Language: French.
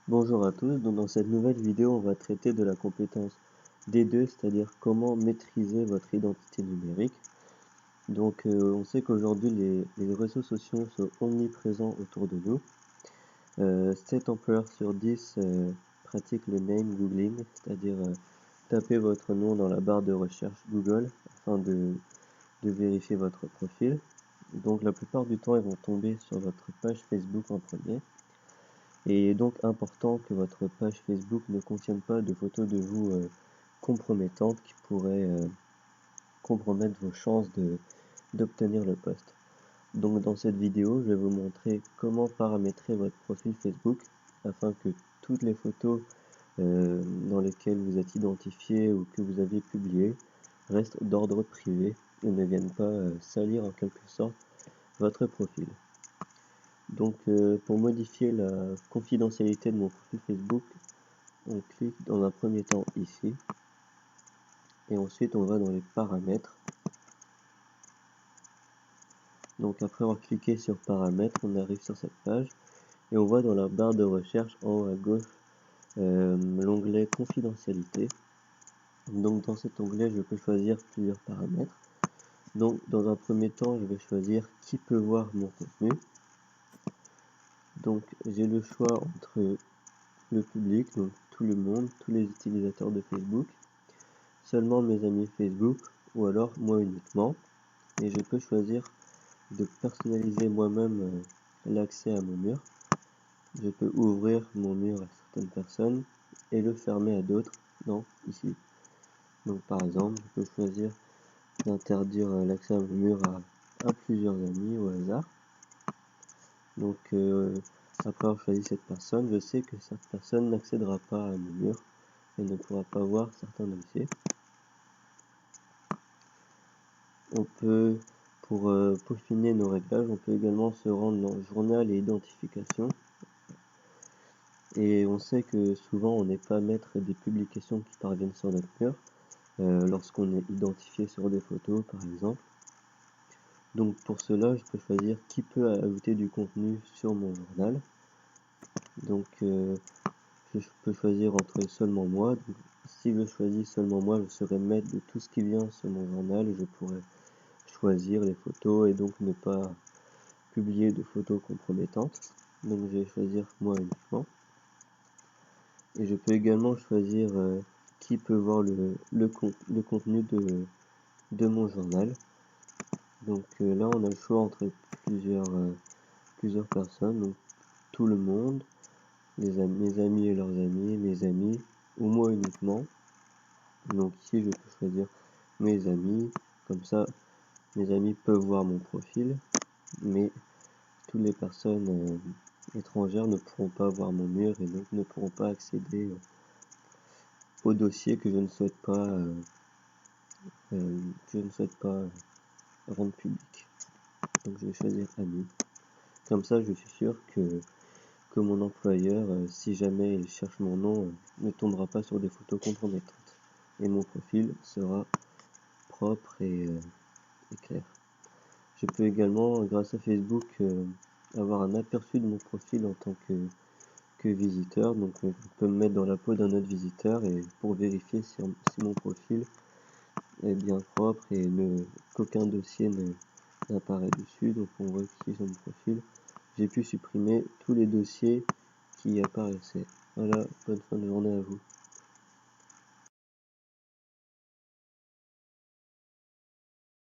Bonjour à tous, donc dans cette nouvelle vidéo on va traiter de la compétence D2, c'est-à-dire comment maîtriser votre identité numérique. Donc on sait qu'aujourd'hui les réseaux sociaux sont omniprésents autour de nous. 7 employeurs sur 10 pratiquent le name googling, c'est-à-dire taper votre nom dans la barre de recherche Google afin de vérifier votre profil. Donc la plupart du temps ils vont tomber sur votre page Facebook en premier. Et il est donc important que votre page Facebook ne contienne pas de photos de vous compromettantes qui pourraient compromettre vos chances d'obtenir le poste. Donc dans cette vidéo, je vais vous montrer comment paramétrer votre profil Facebook afin que toutes les photos dans lesquelles vous êtes identifié ou que vous avez publiées restent d'ordre privé et ne viennent pas salir en quelque sorte votre profil. Donc pour modifier la confidentialité de mon profil Facebook, on clique dans un premier temps ici et ensuite on va dans les paramètres. Donc après avoir cliqué sur paramètres, on arrive sur cette page et on voit dans la barre de recherche en haut à gauche l'onglet confidentialité. Donc dans cet onglet je peux choisir plusieurs paramètres. Donc dans un premier temps je vais choisir qui peut voir mon contenu. Donc j'ai le choix entre le public, donc tout le monde, tous les utilisateurs de Facebook, seulement mes amis Facebook ou alors moi uniquement. Et je peux choisir de personnaliser moi-même l'accès à mon mur. Je peux ouvrir mon mur à certaines personnes et le fermer à d'autres, donc ici. Donc par exemple, je peux choisir d'interdire l'accès à mon mur à plusieurs amis au hasard. Donc après avoir choisi cette personne, je sais que cette personne n'accédera pas à mon mur et ne pourra pas voir certains dossiers. On peut, pour peaufiner nos réglages, on peut également se rendre dans journal et identification. Et on sait que souvent on n'est pas maître des publications qui parviennent sur notre mur, lorsqu'on est identifié sur des photos par exemple. Donc pour cela, je peux choisir qui peut ajouter du contenu sur mon journal. Donc je peux choisir entre seulement moi. Donc, si je choisis seulement moi, je serai maître de tout ce qui vient sur mon journal et je pourrai choisir les photos et donc ne pas publier de photos compromettantes. Donc je vais choisir moi uniquement. Et je peux également choisir qui peut voir le contenu de mon journal. Donc là on a le choix entre plusieurs personnes, donc tout le monde, mes amis et leurs amis, mes amis ou moi uniquement. Donc ici je peux choisir mes amis, comme ça mes amis peuvent voir mon profil, mais toutes les personnes étrangères ne pourront pas voir mon mur et donc ne pourront pas accéder au dossier que je ne souhaite pas rendre public. Donc je vais choisir amis. Comme ça je suis sûr que mon employeur, si jamais il cherche mon nom, ne tombera pas sur des photos compromettantes. Et mon profil sera propre et clair. Je peux également, grâce à Facebook, avoir un aperçu de mon profil en tant que visiteur. Donc je peux me mettre dans la peau d'un autre visiteur et pour vérifier si mon profil est bien propre et qu'aucun dossier n'apparaît dessus. Donc on voit ici sur mon profil, j'ai pu supprimer tous les dossiers qui apparaissaient. Voilà, bonne fin de journée à vous.